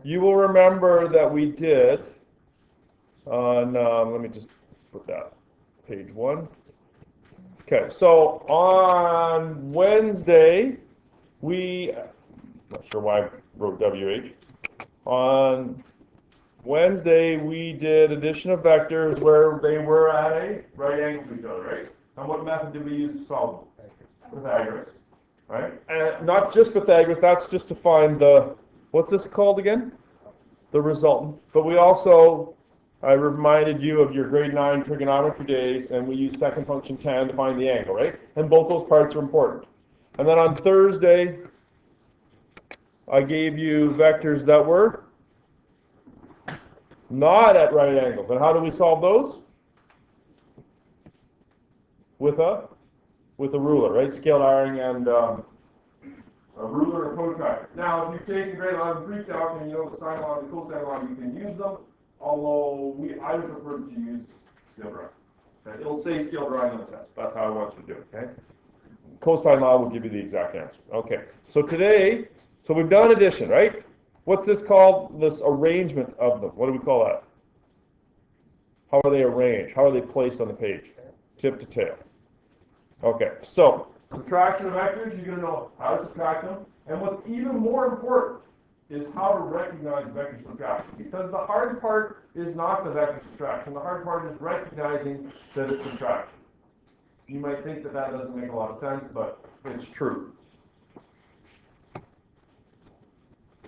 you will remember that we did on, let me just put that, page 1. Okay, so on Wednesday, not sure why I wrote WH. On Wednesday, we did addition of vectors where they were at a right angle to each other, right? And what method did we use to solve them? Pythagoras, right? And not just Pythagoras, that's just to find the, what's this called again? The resultant. But we also, I reminded you of your grade 9 trigonometry days, and we used second function tan to find the angle, right? And both those parts are important. And then on Thursday, I gave you vectors that were not at right angles. And how do we solve those? With a ruler, right? Scaled iron and a ruler and a protractor. Now, if you've taken grade 11 pre-calc and you know the sine law and the cosine law, you can use them. Although I would prefer to use scaled drawing. Okay? It'll say scaled drawing on the test. That's how I want you to do it. Okay? Cosine law will give you the exact answer. Okay. So today, we've done addition, right? What's this called? This arrangement of them. What do we call that? How are they arranged? How are they placed on the page? Tip to tail. Okay. So subtraction of vectors, you're going to know how to subtract them. And what's even more important is how to recognize vector subtraction. Because the hard part is not the vector subtraction. The hard part is recognizing that it's subtraction. You might think that that doesn't make a lot of sense, but it's true.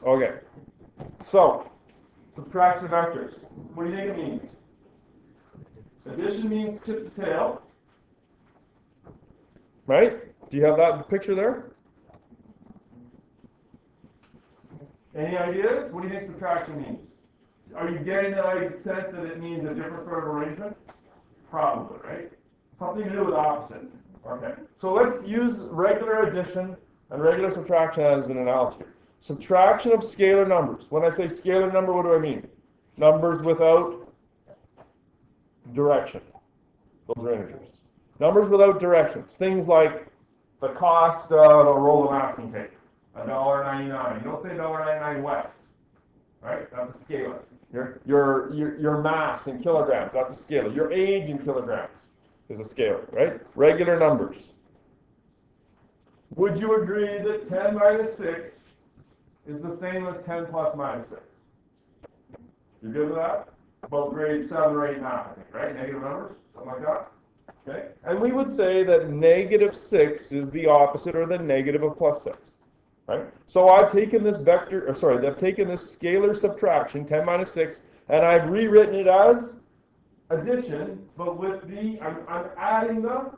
Okay. So, subtraction of vectors. What do you think it means? Addition means tip to tail. Right? Do you have that picture there? Any ideas? What do you think subtraction means? Are you getting the sense that it means a different sort of arrangement? Probably, right? Something to do with opposite. Okay. So let's use regular addition and regular subtraction as an analogy. Subtraction of scalar numbers. When I say scalar number, what do I mean? Numbers without direction. Those are integers. Numbers without directions. Things like the cost of a roll of masking tape. $1.99. You don't say $1.99 west, right? That's a scalar. Your mass in kilograms, that's a scalar. Your age in kilograms is a scalar, right? Regular numbers. Would you agree that 10 minus 6 is the same as 10 plus minus 6? You good with that? About grade 7 or 8 math, I think, right? Negative numbers, something like that. Okay? And we would say that negative 6 is the opposite or the negative of plus 6. Right? So I've taken this I've taken this scalar subtraction, 10 minus 6, and I've rewritten it as addition, but with I'm adding the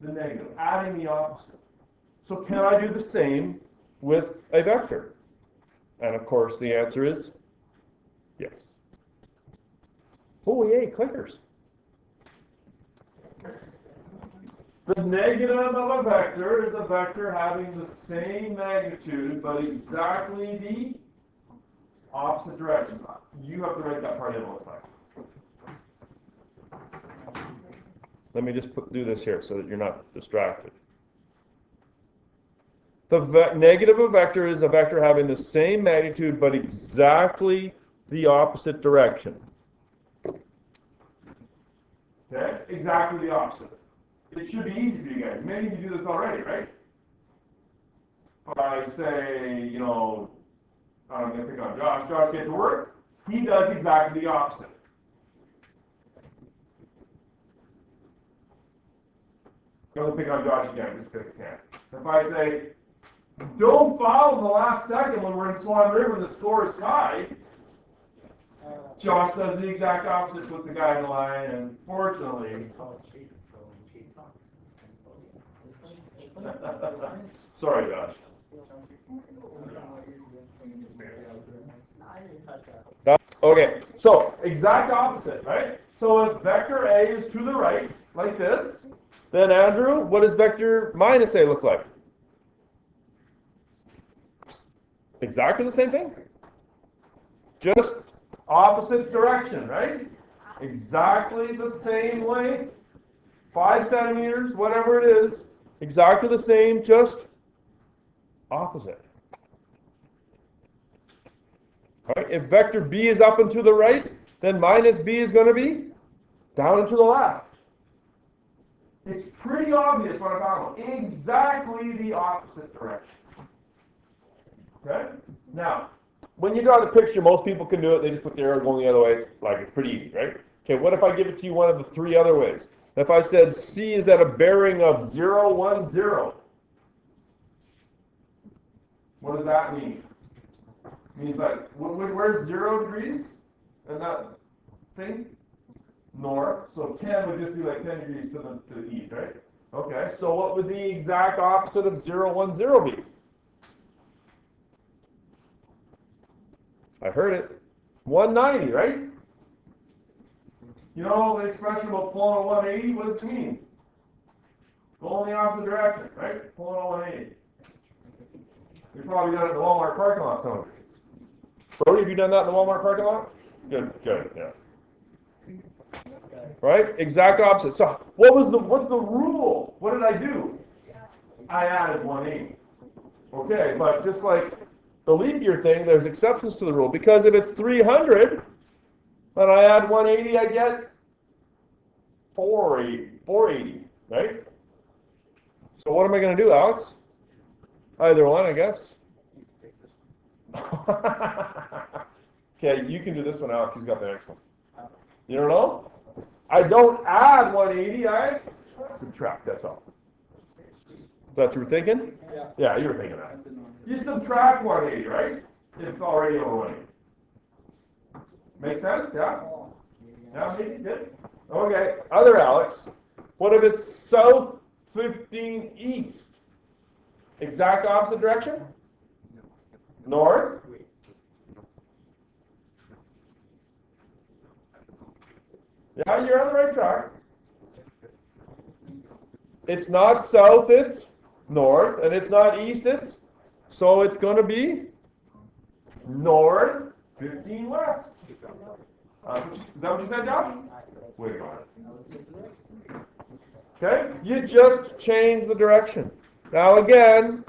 negative, adding the opposite. So can I do the same with a vector? And of course the answer is yes. Oh yay, clickers. The negative of a vector is a vector having the same magnitude, but exactly the opposite direction. You have to write that part in one time. Let me just do this here so that you're not distracted. The negative of a vector is a vector having the same magnitude, but exactly the opposite direction. Okay? Exactly the opposite. It should be easy for you guys. Many of you do this already, right? If I say, I'm going to pick on Josh. Josh gets to work. He does exactly the opposite. I'm going to pick on Josh again just because I can. If I say, don't foul in the last second when we're in Swan River and the score is tied, Josh does the exact opposite, puts the guy in the line, and fortunately... Sorry, Josh. Okay, so exact opposite, right? So if vector A is to the right, like this, then Andrew, what does vector minus A look like? Exactly the same thing. Just opposite direction, right? Exactly the same length, 5 centimeters, whatever it is. Exactly the same, just opposite. Right? If vector b is up and to the right, then minus b is going to be down and to the left. It's pretty obvious what I'm talking about. Exactly the opposite direction. Okay? Now, when you draw the picture, most people can do it. They just put the arrow going the other way. It's pretty easy, right? Okay, what if I give it to you one of the three other ways? If I said C is at a bearing of 0, 1, 0, what does that mean? It means like, where's 0 degrees in that thing? North. So 10 would just be like 10 degrees to the east, right? Okay, so what would the exact opposite of 0, 1, 0 be? I heard it. 190, right? You know the expression about pulling a 180? What does it mean? Go in the opposite direction, right? Pulling a 180. You probably done it in the Walmart parking lot, some of you. Brody, have you done that in the Walmart parking lot? Good, yeah. Right? Exact opposite. So what's the rule? What did I do? I added 180. Okay, but just like the leap year thing, there's exceptions to the rule. Because if it's 300, and I add 180, I get 480, right? So what am I going to do, Alex? Either one, I guess. Okay, you can do this one, Alex. He's got the next one. You don't know? I don't add 180, I subtract, that's all. Is that what you were thinking? Yeah, you were thinking that. You subtract 180, right? It's already over 180. Make sense? Yeah? Yeah, good? Okay, other Alex. What if it's south 15 east? Exact opposite direction? North? Yeah, you're on the right track. It's not south, it's north, and it's not east, so it's going to be north 15 west. Is that what you said, Josh? Wait a minute. Okay, you just change the direction. Now again,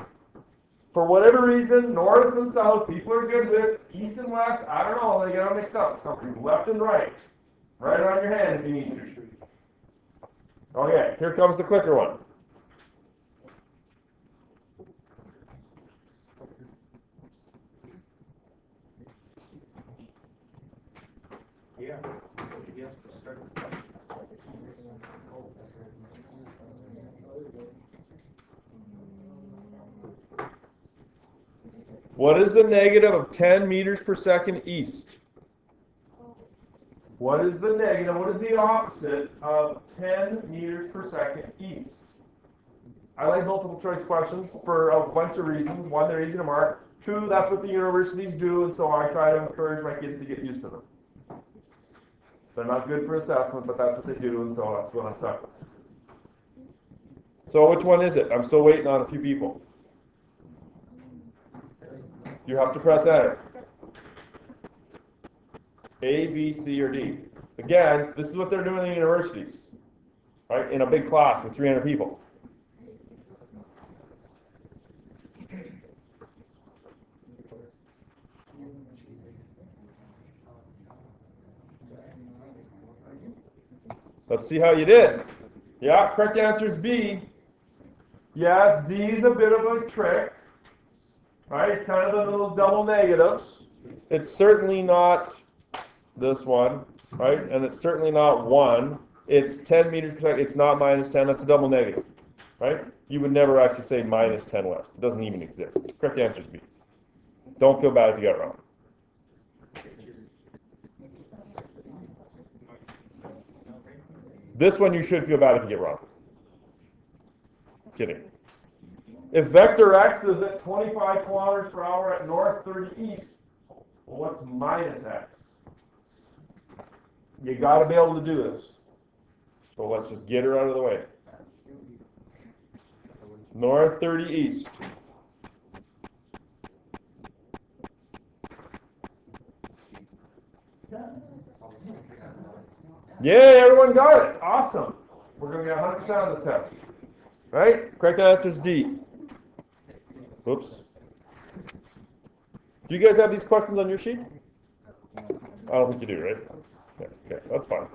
for whatever reason, north and south, people are good with east and west. I don't know, they get them mixed up. Something's left and right. Right on your hand if you need to. Okay, here comes the quicker one. What is the negative of 10 meters per second east? What is the negative? What is the opposite of 10 meters per second east? I like multiple choice questions for a bunch of reasons. One, they're easy to mark. Two, that's what the universities do, and so I try to encourage my kids to get used to them. They're not good for assessment, but that's what they do, and so that's what I'm stuck with. So which one is it? I'm still waiting on a few people. You have to press enter. A, B, C, or D. Again, this is what they're doing in the universities, right? In a big class with 300 people. Let's see how you did. Yeah, correct answer is B. Yes, D is a bit of a trick, right? It's kind of those double negatives. It's certainly not this one, right? And it's certainly not 1. It's 10 meters per second. It's not minus 10. That's a double negative, right? You would never actually say minus 10 west. It doesn't even exist. Correct answer is B. Don't feel bad if you got it wrong. This one you should feel bad if you get wrong. Kidding. If vector x is at 25 kilometers per hour at north 30 east, well, what's minus x? You got to be able to do this. So let's just get her out of the way. North 30 east. Yay, everyone got it. Awesome. We're going to get 100% on this test. Right? Correct answer is D. Oops. Do you guys have these questions on your sheet? I don't think you do, right? Okay, that's fine.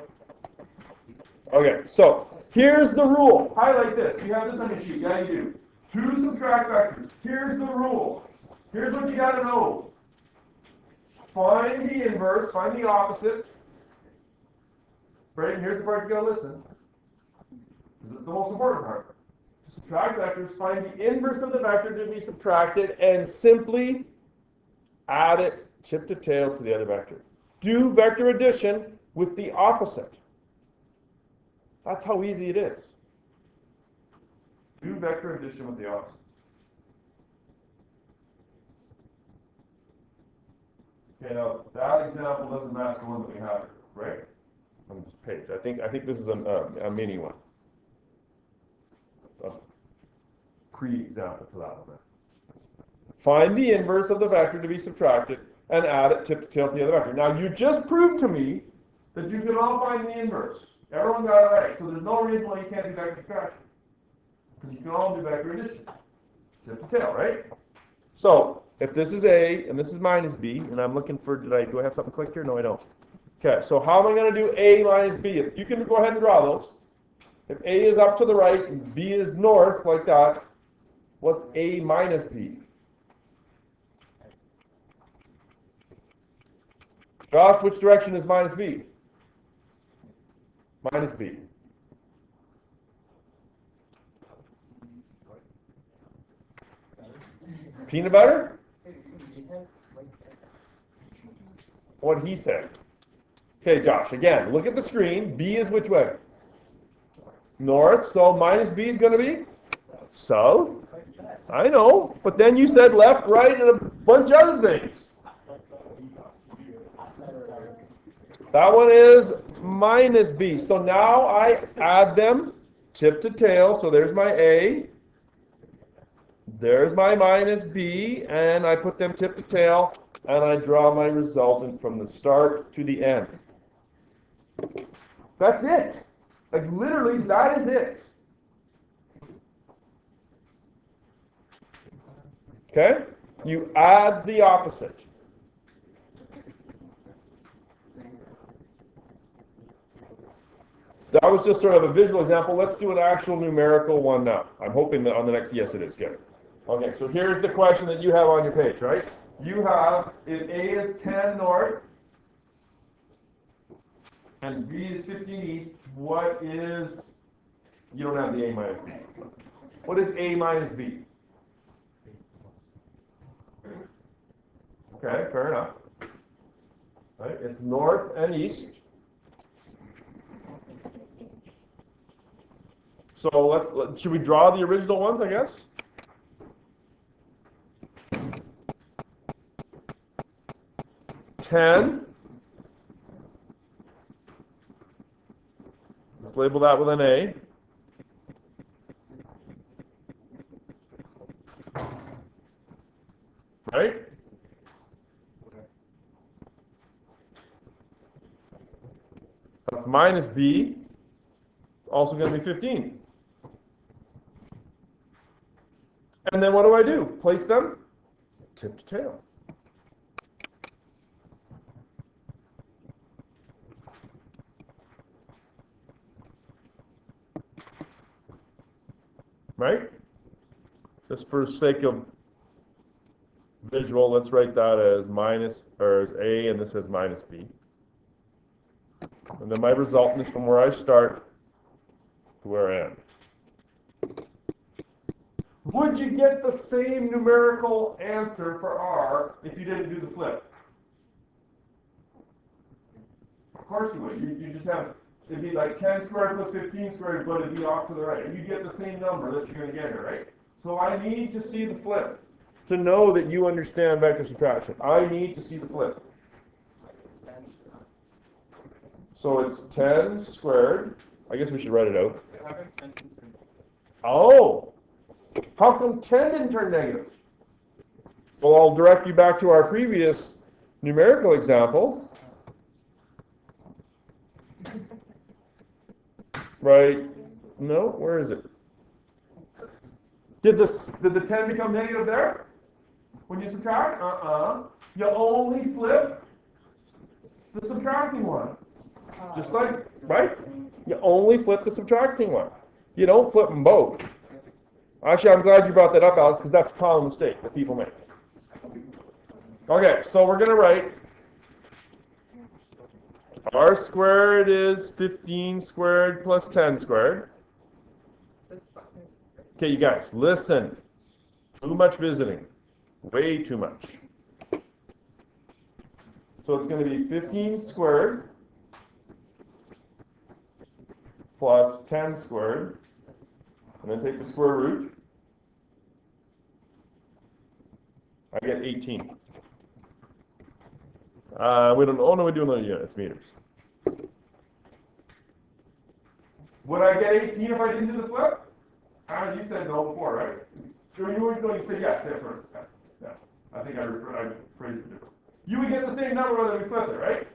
Okay, so here's the rule. Highlight this. You have this on your sheet. Yeah, you do. Two subtract vectors. Here's the rule. Here's what you got to know. Find the inverse, find the opposite. Right, here's the part you got to listen. This is the most important part. To subtract vectors, find the inverse of the vector to be subtracted, and simply add it tip to tail to the other vector. Do vector addition with the opposite. That's how easy it is. Do vector addition with the opposite. Okay, now that example doesn't match the one that we have here, right? On this page. I think this is a mini one. A pre-example to that one. Find the inverse of the vector to be subtracted and add it tip to tail to the other vector. Now you just proved to me that you can all find the inverse. Everyone got it right. So there's no reason why you can't do vector subtraction. Because you can all do vector addition. Tip to tail, right? So if this is A and this is minus B, and I'm looking for, do I have something clicked here? No, I don't. Okay, so how am I going to do A minus B? You can go ahead and draw those. If A is up to the right and B is north, like that, what's A minus B? Josh, which direction is minus B? Minus B. Peanut butter? What he said. Okay, Josh, again, look at the screen. B is which way? North, so minus B is going to be south. I know, but then you said left, right, and a bunch of other things. That one is minus B. So now I add them tip to tail. So there's my A. There's my minus B. And I put them tip to tail. And I draw my resultant from the start to the end. That's it. Like literally, that is it. Okay? You add the opposite. That was just sort of a visual example. Let's do an actual numerical one now. I'm hoping that on the next, yes it is, good. Okay, so here's the question that you have on your page, right? You have, if A is 10 north, and B is 15 east, what is, you don't have the A minus B. What is A minus B? Okay, fair enough. Right, it's north and east. So should we draw the original ones, I guess? Let's label that with an A. Right? That's minus B. It's also going to be 15. And then what do I do? Place them tip to tail. Right? Just for sake of visual, let's write that as minus, or as A, and this as minus B. And then my resultant is from where I start to where I end. Would you get the same numerical answer for R if you didn't do the flip? Of course you would. You just have, it'd be like 10 squared plus 15 squared, but it'd be off to the right. And you get the same number that you're going to get here, right? So I need to see the flip to know that you understand vector subtraction. I need to see the flip. So it's 10 squared. I guess we should write it out. Oh! How come 10 didn't turn negative? Well, I'll direct you back to our previous numerical example. Right? No? Where is it? Did the 10 become negative there? When you subtract? You only flip the subtracting one. Just like, right? You only flip the subtracting one. You don't flip them both. Actually, I'm glad you brought that up, Alex, because that's a common mistake that people make. Okay, so we're going to write r squared is 15 squared plus 10 squared. Okay, you guys, listen. Too much visiting. Way too much. So it's going to be 15 squared plus 10 squared. And then take the square root. I get 18. We don't. Oh no, we do know units, meters. Would I get 18 if I didn't do the flip? You said no before, right? Sure, you were going to say yes. Yes, first. Yeah. I think I phrased it different. You would get the same number whether we flip it, right?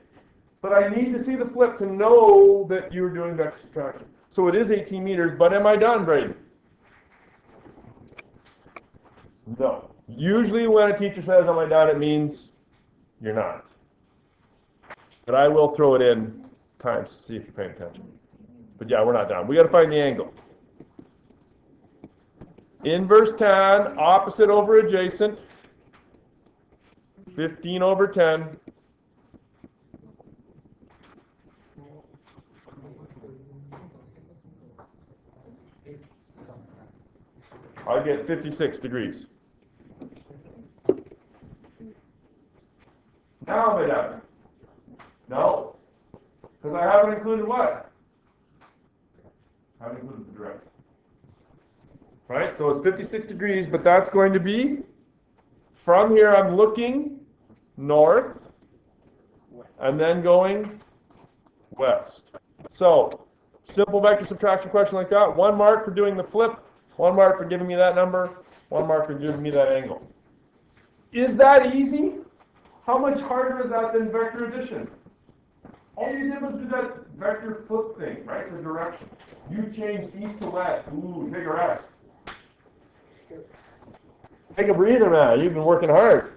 But I need to see the flip to know that you're doing vector subtraction. So it is 18 meters, but am I done, Brady? No. Usually when a teacher says, am I done, it means you're not. But I will throw it in times to see if you're paying attention. But yeah, we're not done. We got to find the angle. Inverse tan, opposite over adjacent. 15 over 10. I get 56 degrees. Now am I done? No. Because I haven't included what? I haven't included the direction. Right? So it's 56 degrees, but that's going to be, from here I'm looking north, and then going west. So, simple vector subtraction question like that. 1 mark for doing the flip, 1 mark for giving me that number, 1 mark for giving me that angle. Is that easy? How much harder is that than vector addition? All you did was do that vector flip thing, right? The direction. You changed east to west. Ooh, take a rest. Take a breather, man. You've been working hard.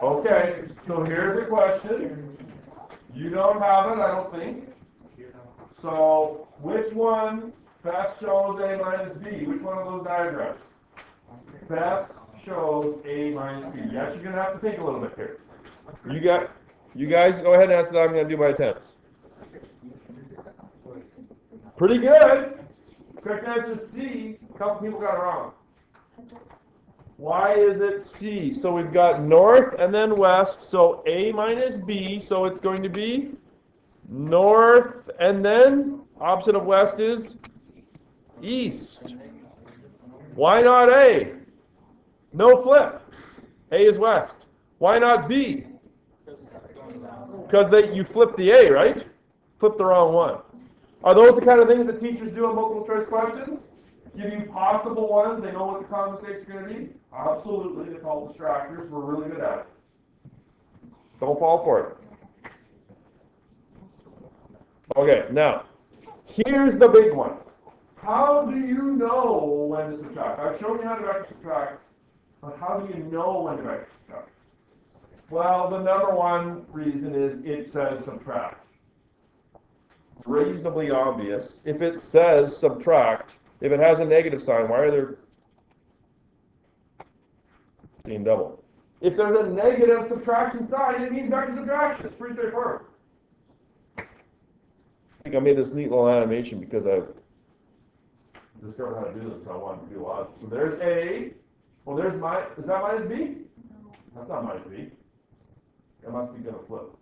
Okay, so here's a question. You don't have it, I don't think. So, which one best shows A minus B? Which one of those diagrams? Best shows A minus B. Yes, you're going to have to think a little bit here. You guys go ahead and answer that. I'm going to do my attempts. Pretty good. Correct answer is C. A couple people got it wrong. Why is it C? So we've got north and then west. So A minus B. So it's going to be north and then opposite of west is east. Why not A? No flip. A is west. Why not B? Because you flipped the A, right? Flip the wrong one. Are those the kind of things that teachers do in multiple choice questions? Give you possible ones, they know what the common mistakes are going to be? Absolutely, they're called distractors. We're really good at it. Don't fall for it. Okay, now, here's the big one. How do you know when to subtract? I've shown you how to vector subtract, but how do you know when to vector subtract? Well, the number one reason is it says subtract. Reasonably obvious. If it says subtract, if it has a negative sign, why are there being double? If there's a negative subtraction sign, it means vector subtraction. It's pretty straightforward. I think I made this neat little animation because I discovered how to do this, so I wanted to do a lot. So there's A. Well, there's is that minus B? That's not minus B. It must be going to flip.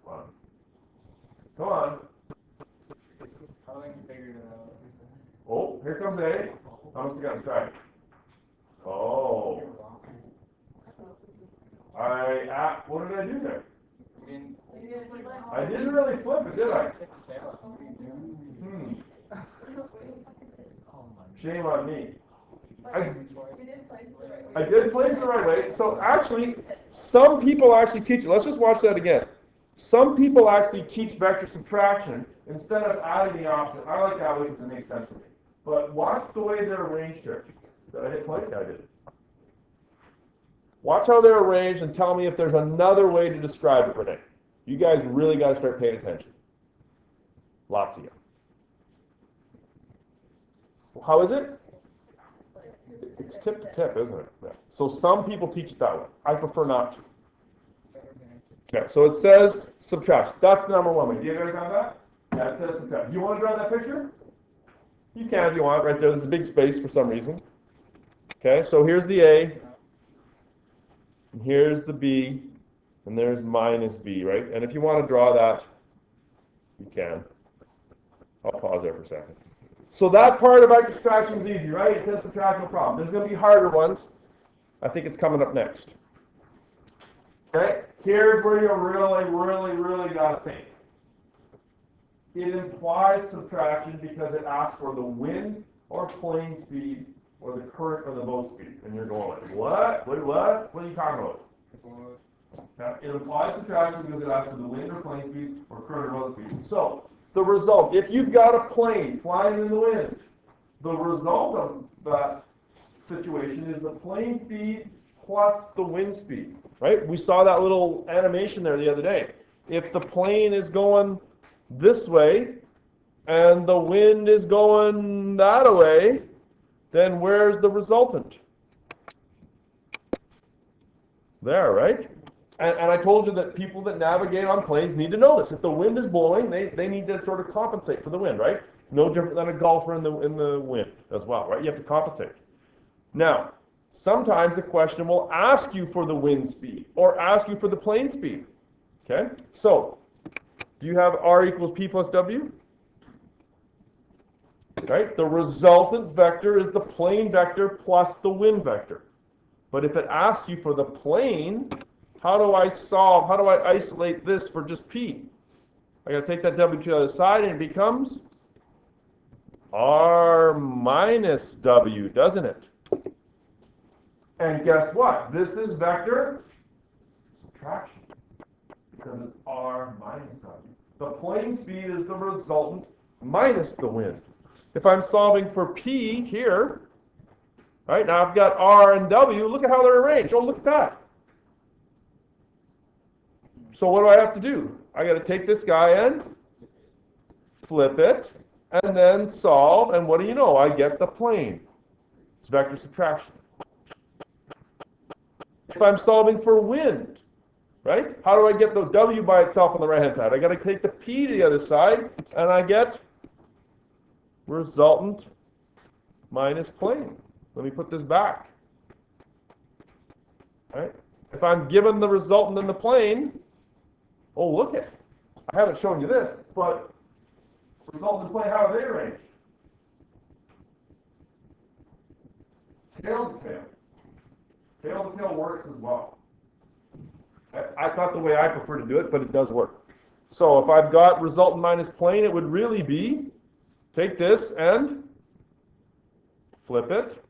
Come on. Oh, here comes A. I must have gotten distracted. Oh. What did I do there? I didn't really flip it, did I? Shame on me. I did place it the right way. So actually, some people actually teach it. Let's just watch that again. Some people actually teach vector subtraction instead of adding the opposite, I like that way because it makes sense to me. But watch the way they're arranged here. Did I hit play? Yeah, I did. Watch how they're arranged and tell me if there's another way to describe it, Renee. You guys really got to start paying attention. Lots of you. How is it? It's tip to tip, isn't it? Yeah. So some people teach it that way. I prefer not to. Okay, so it says subtraction. That's the number one way. Do you guys have that? Yeah, it says subtraction. Do you want to draw that picture? You can if you want, right there. There's a big space for some reason. Okay, so here's the A, and here's the B, and there's minus B, right? And if you want to draw that, you can. I'll pause there for a second. So that part about subtraction is easy, right? It says subtract, no problem. There's going to be harder ones. I think it's coming up next. Okay, here's where you really got to think. It implies subtraction because it asks for the wind or plane speed or the current or the boat speed. And you're going like, what? What are you talking about? Okay. It implies subtraction because it asks for the wind or plane speed or current or boat speed. So, the result, if you've got a plane flying in the wind, the result of that situation is the plane speed plus the wind speed, right? We saw that little animation there the other day. If the plane is going this way and the wind is going that way, then where's the resultant? There, right? And I told you that people that navigate on planes need to know this. If the wind is blowing, they need to sort of compensate for the wind, right? No different than a golfer in the wind as well, right? You have to compensate. Now, sometimes the question will ask you for the wind speed or ask you for the plane speed. Okay? So, do you have R equals P plus W? Right? The resultant vector is the plane vector plus the wind vector. But if it asks you for the plane, how do I isolate this for just P? I got to take that W to the other side and it becomes R minus W, doesn't it? And guess what? This is vector subtraction because it's R minus W. The plane speed is the resultant minus the wind. If I'm solving for P here, right, now I've got R and W, look at how they're arranged. Oh, look at that. So what do I have to do? I got to take this guy and flip it, and then solve, and what do you know? I get the plane. It's vector subtraction. If I'm solving for wind, right? How do I get the W by itself on the right-hand side? I got to take the P to the other side, and I get resultant minus plane. Let me put this back. Right? If I'm given the resultant in the plane, oh, look it. I haven't shown you this, but resultant in plane, how are they arranged? Tail to tail. Tail to tail works as well. That's not the way I prefer to do it, but it does work. So if I've got resultant minus plane, it would really be take this and flip it,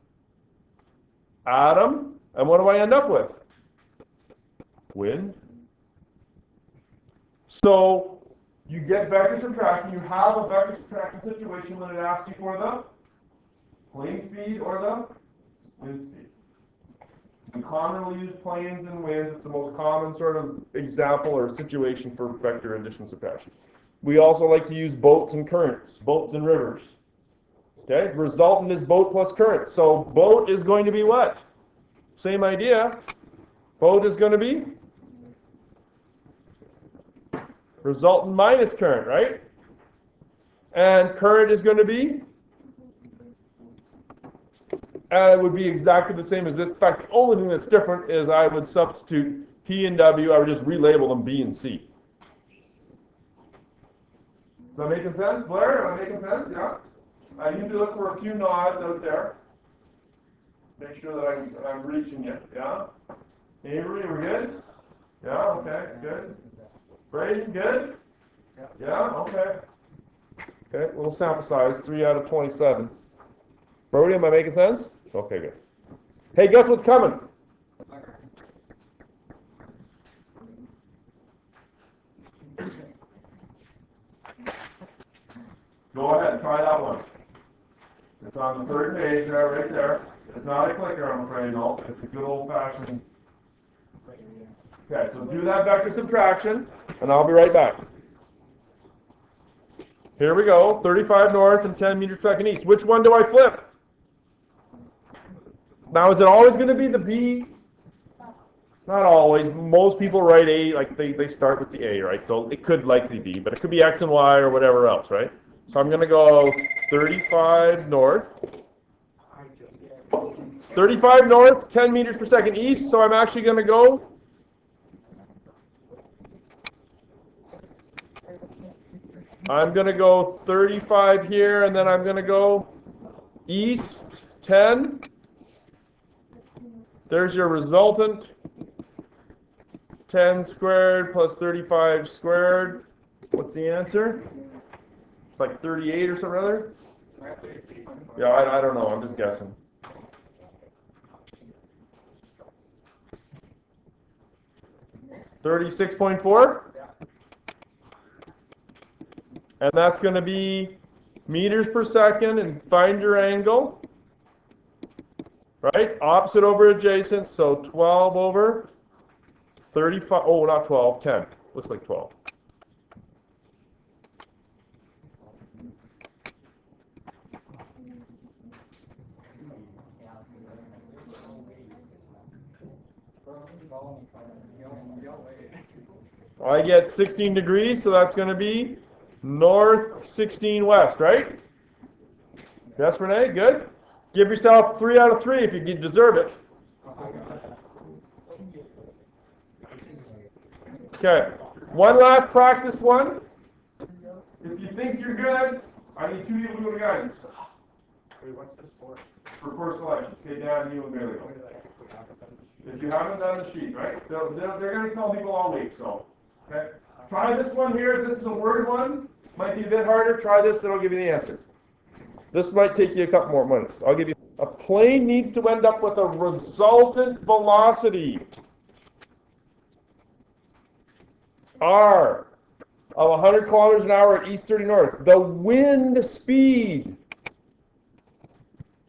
add them, and what do I end up with? Wind. So you get vector subtraction. You have a vector subtraction situation when it asks you for the plane speed or the wind speed. We commonly use planes and winds. It's the most common sort of example or situation for vector addition and subtraction. We also like to use boats and currents, boats and rivers. Okay, resultant is boat plus current. So boat is going to be what? Same idea. Boat is going to be resultant minus current, right? And current is going to be, it would be exactly the same as this. In fact, the only thing that's different is I would substitute P and W. I would just relabel them B and C. Is that making sense, Blair? Am I making sense? Yeah? I usually look for a few nods out there. Make sure that I'm reaching you. Yeah? Avery, we're good? Yeah? Okay, good. Brady, good? Yeah? Okay. Okay, little sample size, 3 out of 27. Brody, am I making sense? Okay, good. Hey, guess what's coming? Go ahead, try that one. It's on the third page there, right there. It's not a clicker, I'm afraid, no. It's a good old-fashioned. Okay, so do that vector subtraction, and I'll be right back. Here we go, 35 north and 10 meters per second east. Which one do I flip? Now, is it always going to be the B? Not always. Most people write A, like they start with the A, right? So it could likely be, but it could be X and Y or whatever else, right? So I'm going to go 35 north. 35 north, 10 meters per second east, so I'm actually going to go I'm going to go 35 here, and then I'm going to go east 10. There's your resultant. 10 squared plus 35 squared. What's the answer? Like 38 or something other? Yeah, I don't know. I'm just guessing. $36.4? And that's going to be meters per second, and find your angle. Right? Opposite over adjacent, so 12 over 35. Oh, not 12, 10. Looks like 12. I get 16 degrees, so that's going to be north 16 west, right? Yes, Renee? Good. Give yourself 3 out of 3 if you deserve it. Okay. One last practice one. If you think you're good, I need 2 people to go to guidance. What's this for? For course selection. Okay, Dan, you and Bailey. If you haven't done the sheet, right? They're going to call people all week, so. Okay. Try this one here. This is a word one. Might be a bit harder. Try this, then I'll give you the answer. This might take you a couple more minutes. I'll give you. A plane needs to end up with a resultant velocity R of 100 kilometers an hour at east 30 north. The wind speed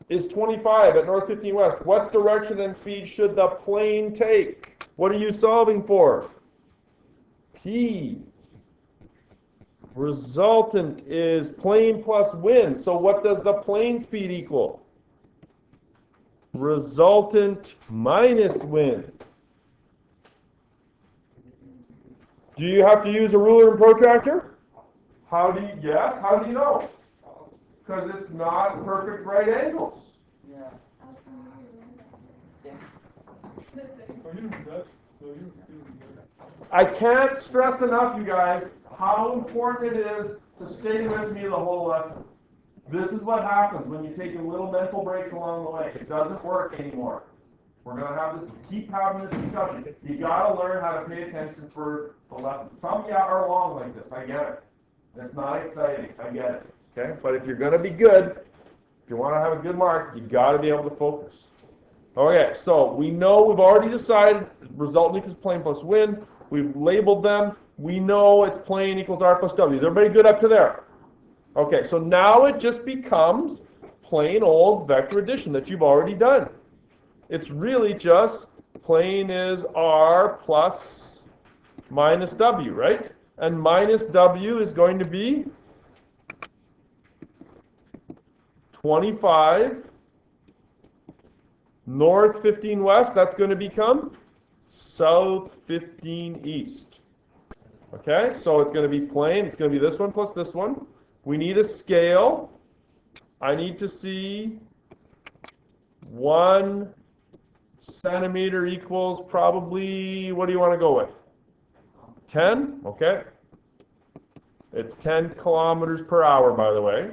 is 25 at north 15 west. What direction and speed should the plane take? What are you solving for? P. Resultant is plane plus wind. So what does the plane speed equal? Resultant minus wind. Do you have to use a ruler and protractor? Yes, how do you know? Because it's not perfect right angles. Yeah. I can't stress enough, you guys, how important it is to stay with me the whole lesson. This is what happens when you take little mental breaks along the way. It doesn't work anymore. We're going to have this, keep having this discussion. You got to learn how to pay attention for the lesson. Some are long like this. I get it. It's not exciting. I get it. Okay? But if you're going to be good, if you want to have a good mark, you got to be able to focus. Okay, so we know we've already decided resultant equals plane plus wind. We've labeled them. We know it's plane equals R plus W. Is everybody good up to there? Okay, so now it just becomes plain old vector addition that you've already done. It's really just plane is R plus minus W, right? And minus W is going to be 25 north 15 west. That's going to become south 15 east. Okay, so it's going to be plane. It's going to be this one plus this one. We need a scale. I need to see 1 centimeter equals probably, what do you want to go with? 10? Okay. It's 10 kilometers per hour, by the way.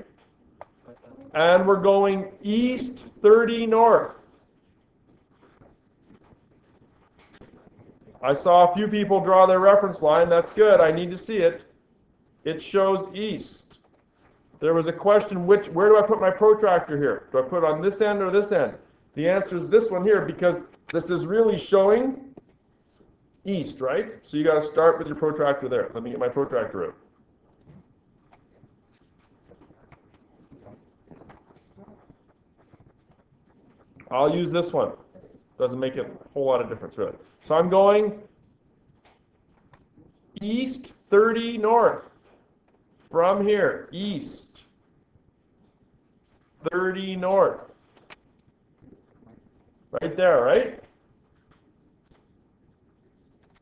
And we're going east 30 north. I saw a few people draw their reference line. That's good. I need to see it. It shows east. There was a question, where do I put my protractor here? Do I put it on this end or this end? The answer is this one here, because this is really showing east, right? So you got to start with your protractor there. Let me get my protractor out. I'll use this one. Doesn't make a whole lot of difference, really. So I'm going east 30 north. From here, east 30 north. Right there, right?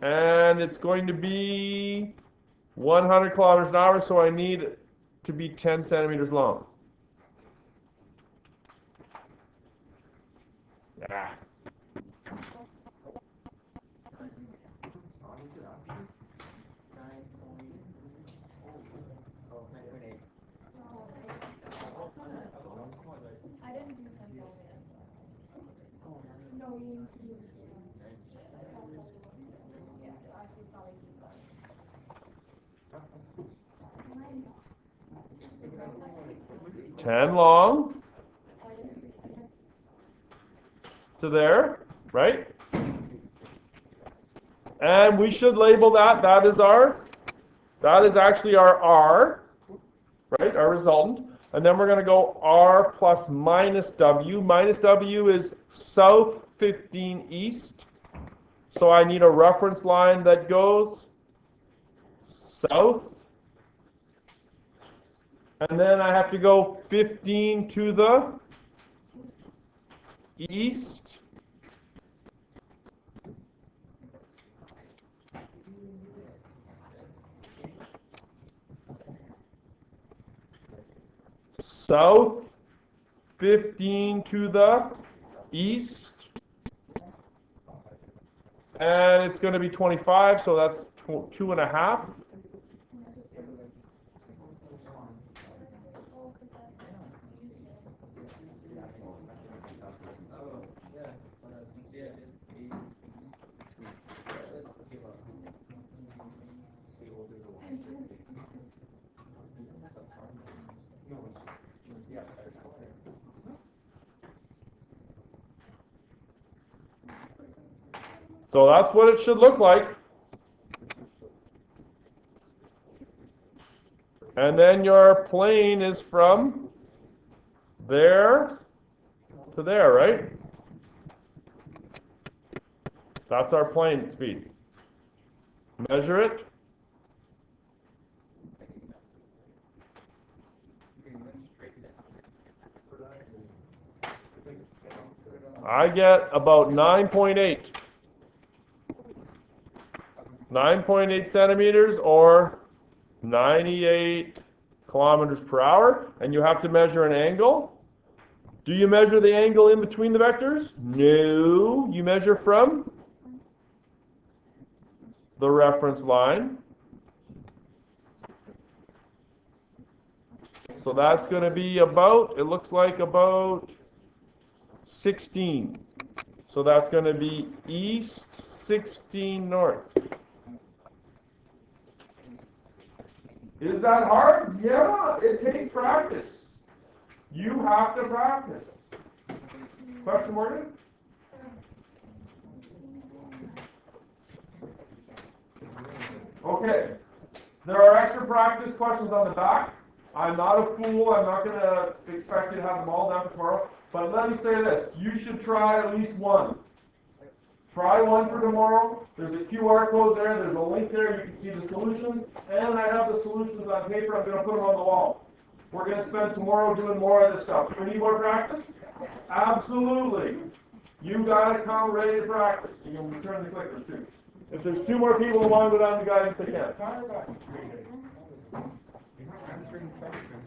And it's going to be 100 kilometers an hour, so I need it to be 10 centimeters long. Yeah. I didn't do 10 centimeters. No, you need to do this. Yeah, so I could probably keep going. 10 long to there, right? And we should label that. That is actually our R, right? Our resultant. And then we're going to go R plus minus W. Minus W is south 15 east. So I need a reference line that goes south. And then I have to go 15 to the east. South 15 to the east. And it's going to be 25, so that's 2.5. So that's what it should look like. And then your plane is from there to there, right? That's our plane speed. Measure it. I get about 9.8. 9.8 centimeters or 98 kilometers per hour. And you have to measure an angle. Do you measure the angle in between the vectors? No. You measure from the reference line. So that's going to be about, it looks like about 16. So that's going to be east 16 north. Is that hard? Yeah, it takes practice. You have to practice. Question, Morgan? Okay. There are extra practice questions on the back. I'm not a fool. I'm not going to expect you to have them all done tomorrow. But let me say this. You should try at least one. Try one for tomorrow. There's a QR code there. There's a link there. You can see the solutions. And I have the solutions on paper. I'm going to put them on the wall. We're going to spend tomorrow doing more of this stuff. Do we need more practice? Absolutely. You got to come ready to practice. You can return the clickers too. If there's 2 more people who want to go down to guidance, they can. You're not answering questions.